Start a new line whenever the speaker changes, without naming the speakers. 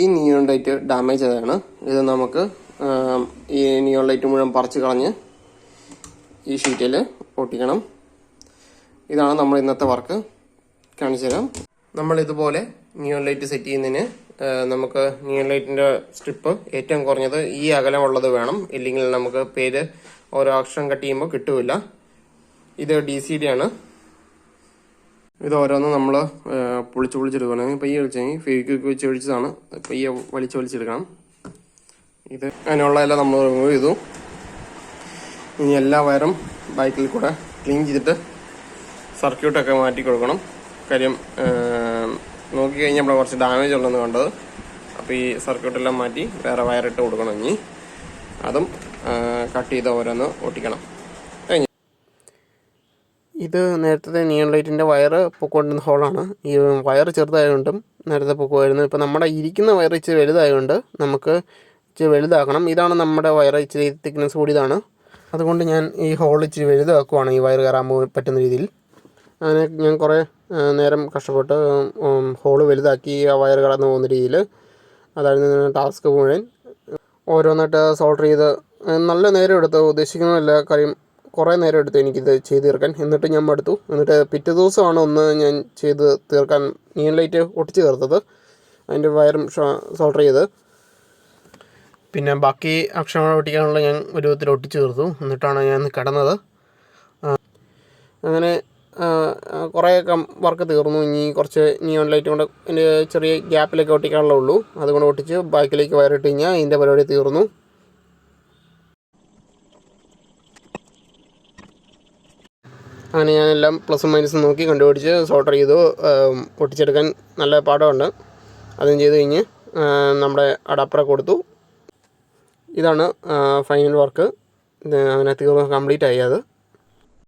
ഈ neon light damage ആയതാണ്. ഇത് നമുക്ക് ഈ നിയോൺ ലൈറ്റ് മുഴുവൻ പറിച്ച് കളഞ്ഞ് ഈ ഷീറ്റിൽ ഒട്ടിക്കണം. ഇതാണ് നമ്മൾ ഇന്നത്തെ വർക്ക്. കാണിച്ചു തരാം. നമ്മൾ ഇതുപോലെ നിയോൺ ലൈറ്റ് സെറ്റ് ചെയ്യുന്നതിന് നമുക്ക് നിയോൺ ലൈറ്റിൻ്റെ സ്ട്രിപ്പ് ഏറ്റവും കുറഞ്ഞത് ഈ അകലമുള്ളത് വേണം. ഇല്ലെങ്കിൽ നമുക്ക് പേര് ഓരോ അക്ഷരം കട്ട് ചെയ്യുമ്പോൾ കിട്ടില്ല. ഇത് DCD ആണ്. ഇത് ഓരോന്ന് നമ്മൾ പൊളിച്ചെടുക്കണം. പയ്യെ വലിച്ചെങ്കിൽ ഫെവിക്വിക്ക് വെച്ച് ഒഴിച്ചതാണ്. പയ്യെ വലിച്ചെടുക്കണം. ഇത് അതിനുള്ളതെല്ലാം നമ്മൾ റിമൂവ് ചെയ്തു. ഇനി എല്ലാ വയറും ബൈക്കിൽ കൂടെ ക്ലീൻ ചെയ്തിട്ട് സർക്യൂട്ടൊക്കെ മാറ്റി കൊടുക്കണം. കാര്യം നോക്കിക്കഴിഞ്ഞാൽ ഇവിടെ കുറച്ച് ഡാമേജ് ഉള്ളതെന്ന് കണ്ടത്. അപ്പോൾ ഈ സർക്യൂട്ടെല്ലാം മാറ്റി വേറെ വയറിട്ട് കൊടുക്കണം. ഇനി അതും കട്ട് ചെയ്ത് ഓരോന്ന് ഒട്ടിക്കണം. ഇത് നേരത്തെ നിയോൺ ലൈറ്റിൻ്റെ വയറ് പൊക്കോണ്ടിരുന്ന ഹോളാണ്. ഈ വയർ ചെറുതായതുകൊണ്ടും നേരത്തെ പൊക്കുമായിരുന്നു. ഇപ്പോൾ നമ്മുടെ ഇരിക്കുന്ന വയർ ഇച്ചിരി വലുതായതുകൊണ്ട് നമുക്ക് ഇച്ചിരി വലുതാക്കണം. ഇതാണ് നമ്മുടെ വയർ, ഇച്ചിരി തിക്നെസ് കൂടിയതാണ്. അതുകൊണ്ട് ഞാൻ ഈ ഹോൾ ഇച്ചിരി വലുതാക്കുവാണ്, ഈ വയർ കയറാൻ പറ്റുന്ന രീതിയിൽ. അങ്ങനെ ഞാൻ കുറേ നേരം കഷ്ടപ്പെട്ട് ഹോള് വലുതാക്കി ആ വയർ കടന്നു പോകുന്ന രീതിയിൽ. അതായിരുന്നു ടാസ്ക് മുഴുവൻ. ഓരോന്നായിട്ട് സോൾഡർ ചെയ്ത് നല്ല നേരം എടുത്ത്, ഉദ്ദേശിക്കുന്ന എല്ലാ കാര്യം കുറേ നേരം എടുത്തു എനിക്കിത് ചെയ്ത് തീർക്കാൻ. എന്നിട്ട് ഞാൻ മടുത്തു. എന്നിട്ട് പിറ്റേ ദിവസമാണ് ഒന്ന് ഞാൻ ചെയ്ത് തീർക്കാൻ നിയോൺ ലൈറ്റ് ഒട്ടിച്ച് തീർത്തത്. അതിൻ്റെ വയറും സോൾഡർ ചെയ്ത് പിന്നെ ബാക്കി അക്ഷരങ്ങൾ ഒട്ടിക്കാനുള്ള ഞാൻ ഒരു വിധത്തിൽ ഒട്ടിച്ച് തീർത്തു. എന്നിട്ടാണ് ഞാൻ കിടന്നത്. അങ്ങനെ കുറേ വർക്ക് തീർന്നു. ഇനി കുറച്ച് നിയോൺ ലൈറ്റ് കൊണ്ട് എൻ്റെ ചെറിയ ഗ്യാപ്പിലൊക്കെ ഒട്ടിക്കാനുള്ള ഉള്ളൂ. അതുകൊണ്ട് ഒട്ടിച്ച് ബാക്കിലേക്ക് വയറിട്ട് കഴിഞ്ഞാൽ ഇതിൻ്റെ പരിപാടി തീർന്നു. അങ്ങനെ ഞാനെല്ലാം പ്ലസും മൈനസും നോക്കി കണ്ടുപിടിച്ച് സോൾഡർ ചെയ്തു. ഒട്ടിച്ചെടുക്കാൻ നല്ല പാടമുണ്ട്. അതും ചെയ്ത് കഴിഞ്ഞ് നമ്മുടെ അഡാപ്റ്റർ കൊടുത്തു. ഇതാണ് ഫൈനൽ വർക്ക്. അങ്ങനെ കംപ്ലീറ്റ് ആയി. അത്